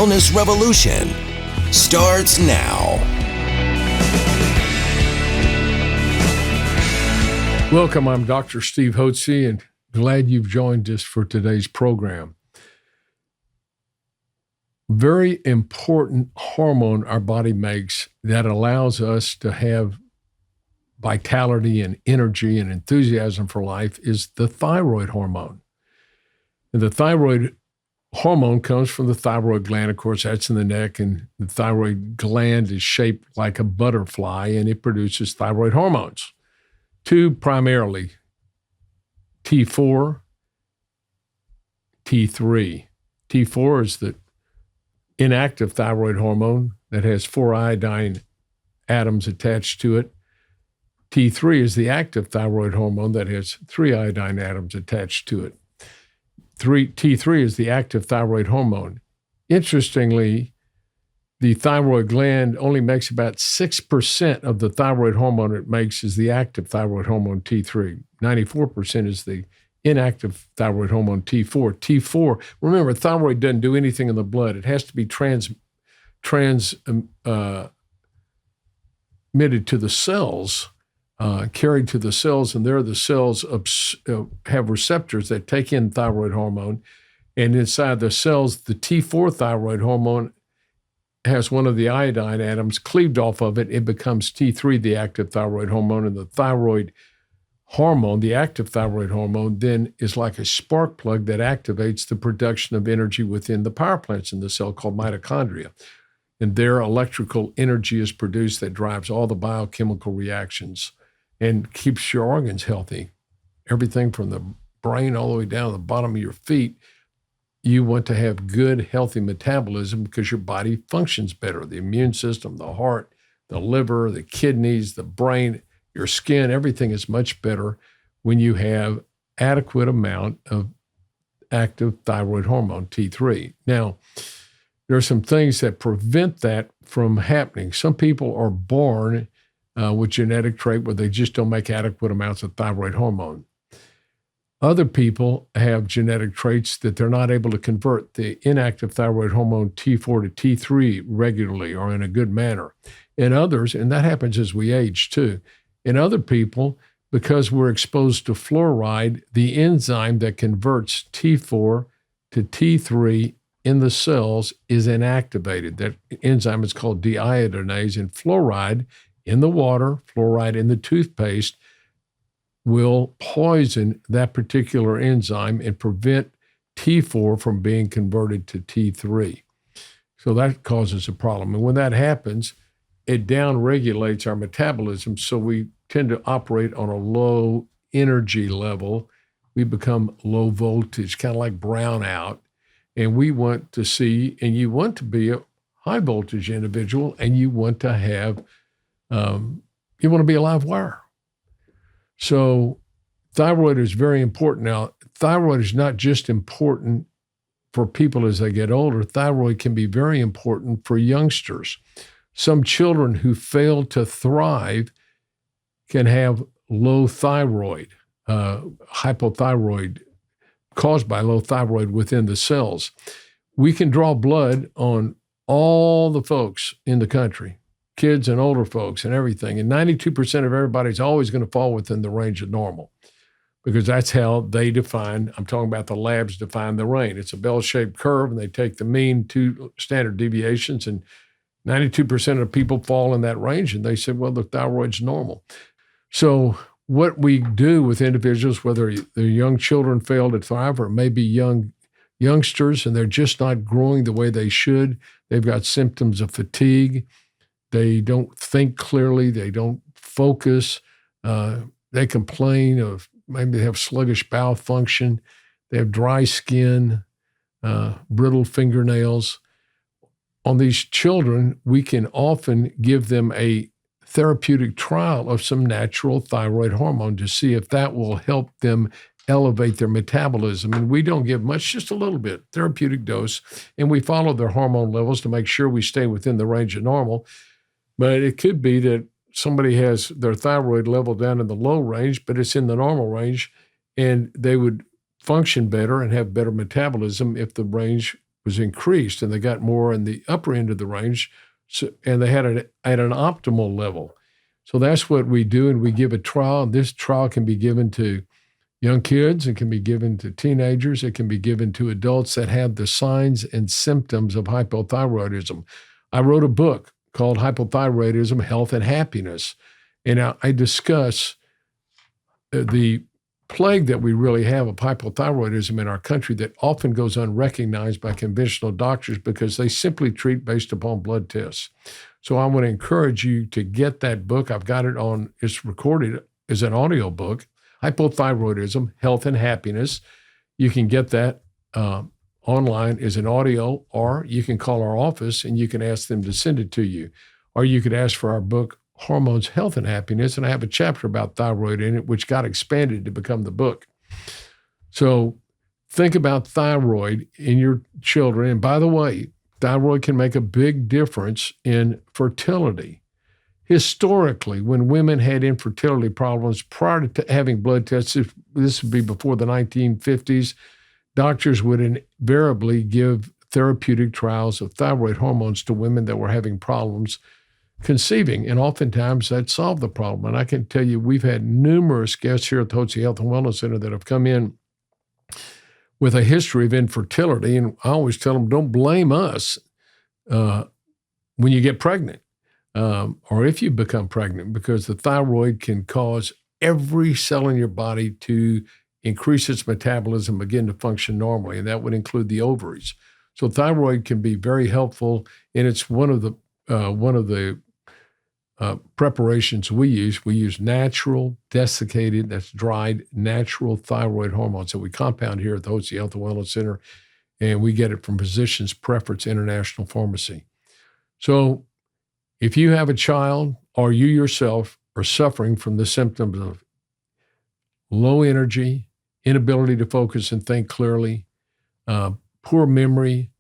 wellness revolution starts now. Welcome, I'm Dr. Steve Hotze, and glad you've joined us for today's program. Very important hormone our body makes that allows us to have vitality and energy and enthusiasm for life is the thyroid hormone. And the thyroid hormone comes from the thyroid gland. Of course, that's in the neck, and the thyroid gland is shaped like a butterfly, and it produces thyroid hormones. Two primarily, T4, T3. T4 is the inactive thyroid hormone that has 4 iodine atoms attached to it. T3 is the active thyroid hormone that has 3 iodine atoms attached to it. T3 is the active thyroid hormone. Interestingly, the thyroid gland only makes about 6% of the thyroid hormone it makes is the active thyroid hormone T3. 94% is the inactive thyroid hormone T4. T4, remember, thyroid doesn't do anything in the blood. It has to be transmitted to the cells, carried to the cells, and there the cells have receptors that take in thyroid hormone. And inside the cells, the T4 thyroid hormone has one of the iodine atoms cleaved off of it. It becomes T3, the active thyroid hormone, and the thyroid hormone, the active thyroid hormone, then is like a spark plug that activates the production of energy within the power plants in the cell called mitochondria. And there, electrical energy is produced that drives all the biochemical reactions and keeps your organs healthy. Everything from the brain all the way down to the bottom of your feet. You want to have good, healthy metabolism because your body functions better. The immune system, the heart, the liver, the kidneys, the brain, your skin, everything is much better when you have adequate amount of active thyroid hormone, T3. Now, there are some things that prevent that from happening. Some people are born with genetic trait where they just don't make adequate amounts of thyroid hormone. Other people have genetic traits that they're not able to convert the inactive thyroid hormone T4 to T3 regularly or in a good manner. In others, and that happens as we age too, in other people, because we're exposed to fluoride, the enzyme that converts T4 to T3 in the cells is inactivated. That enzyme is called deiodinase, and fluoride in the water, fluoride in the toothpaste, will poison that particular enzyme and prevent T4 from being converted to T3. So that causes a problem. And when that happens, it downregulates our metabolism, so we tend to operate on a low energy level. We become low voltage, kind of like brownout. And we want to see, and you want to be a high voltage individual, and you want to have, you want to be a live wire. So thyroid is very important. Now, thyroid is not just important for people as they get older. Thyroid can be very important for youngsters. Some children who fail to thrive can have low thyroid, hypothyroid, caused by low thyroid within the cells. We can draw blood on all the folks in the country, kids and older folks and everything. And 92% of everybody's always going to fall within the range of normal because that's how they define, I'm talking about the labs define the range. It's a bell-shaped curve, and they take the mean 2 standard deviations, and 92% of people fall in that range. And they said, well, the thyroid's normal. So what we do with individuals, whether they're young children fail to thrive or maybe youngsters and they're just not growing the way they should, they've got symptoms of fatigue, they don't think clearly, they don't focus, they complain of maybe they have sluggish bowel function, they have dry skin, brittle fingernails. On these children, we can often give them a therapeutic trial of some natural thyroid hormone to see if that will help them elevate their metabolism. And we don't give much, just a little bit, therapeutic dose, and we follow their hormone levels to make sure we stay within the range of normal. But it could be that somebody has their thyroid level down in the low range, but it's in the normal range, and they would function better and have better metabolism if the range was increased, and they got more in the upper end of the range, and they had it at an optimal level. So that's what we do, and we give a trial. This trial can be given to young kids, it can be given to teenagers, it can be given to adults that have the signs and symptoms of hypothyroidism. I wrote a book called Hypothyroidism, Health and Happiness, and I discuss the plague that we really have of hypothyroidism in our country that often goes unrecognized by conventional doctors because they simply treat based upon blood tests. So I want to encourage you to get that book. I've got it on, it's recorded as an audio book, Hypothyroidism, Health and Happiness. You can get that online as an audio, or you can call our office and you can ask them to send it to you. Or you could ask for our book, Hormones, Health and Happiness, and I have a chapter about thyroid in it, which got expanded to become the book. So think about thyroid in your children. And by the way, thyroid can make a big difference in fertility. Historically, when women had infertility problems prior to having blood tests, this would be before the 1950s, doctors would invariably give therapeutic trials of thyroid hormones to women that were having problems conceiving, and oftentimes that solved the problem. And I can tell you, we've had numerous guests here at the Hotze Health and Wellness Center that have come in with a history of infertility, and I always tell them, don't blame us when you get pregnant or if you become pregnant, because the thyroid can cause every cell in your body to increase its metabolism, begin to function normally, and that would include the ovaries. So thyroid can be very helpful, and it's one of the preparations we use. We use natural, desiccated, that's dried, natural thyroid hormones that we compound here at the Hotze Health and Wellness Center, and we get it from Physicians Preference International Pharmacy. So if you have a child or you yourself are suffering from the symptoms of low energy, inability to focus and think clearly, poor memory,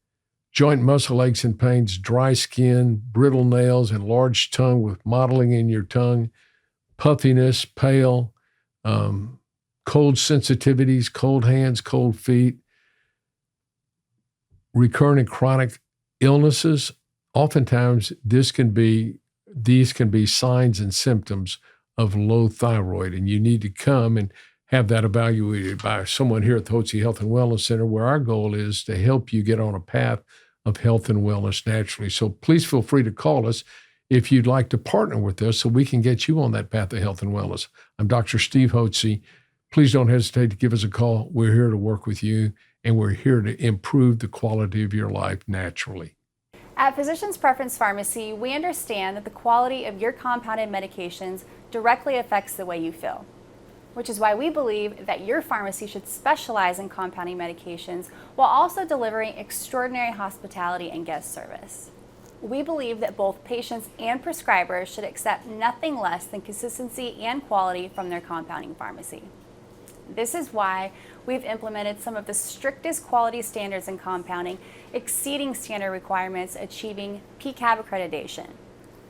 joint muscle aches and pains, dry skin, brittle nails, enlarged tongue with mottling in your tongue, puffiness, pale, cold sensitivities, cold hands, cold feet, recurrent and chronic illnesses. Oftentimes, these can be signs and symptoms of low thyroid, and you need to come and have that evaluated by someone here at the Hotze Health and Wellness Center, where our goal is to help you get on a path of health and wellness naturally. So please feel free to call us if you'd like to partner with us so we can get you on that path of health and wellness. I'm Dr. Steve Hotze. Please don't hesitate to give us a call. We're here to work with you, and we're here to improve the quality of your life naturally. At Physicians Preference Pharmacy, we understand that the quality of your compounded medications directly affects the way you feel, which is why we believe that your pharmacy should specialize in compounding medications while also delivering extraordinary hospitality and guest service. We believe that both patients and prescribers should accept nothing less than consistency and quality from their compounding pharmacy. This is why we've implemented some of the strictest quality standards in compounding, exceeding standard requirements, achieving PCAB accreditation,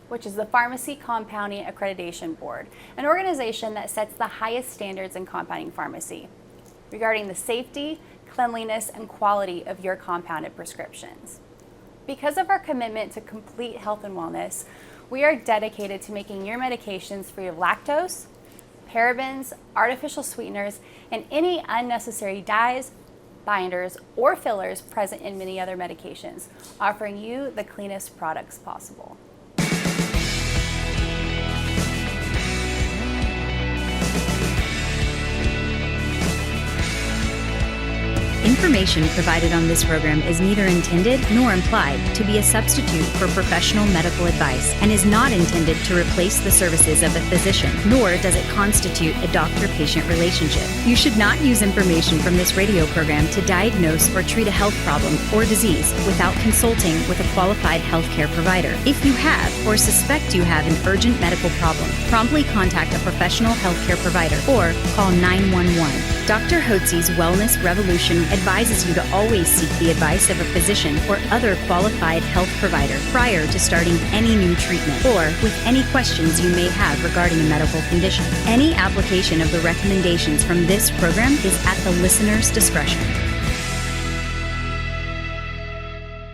which is the Pharmacy Compounding Accreditation Board, an organization that sets the highest standards in compounding pharmacy regarding the safety, cleanliness, and quality of your compounded prescriptions. Because of our commitment to complete health and wellness, we are dedicated to making your medications free of lactose, parabens, artificial sweeteners, and any unnecessary dyes, binders, or fillers present in many other medications, offering you the cleanest products possible. Information provided on this program is neither intended nor implied to be a substitute for professional medical advice and is not intended to replace the services of a physician, nor does it constitute a doctor-patient relationship. You should not use information from this radio program to diagnose or treat a health problem or disease without consulting with a qualified healthcare provider. If you have or suspect you have an urgent medical problem, promptly contact a professional healthcare provider or call 911. Dr. Hotze's Wellness Revolution advises you to always seek the advice of a physician or other qualified health provider prior to starting any new treatment or with any questions you may have regarding a medical condition. Any application of the recommendations from this program is at the listener's discretion.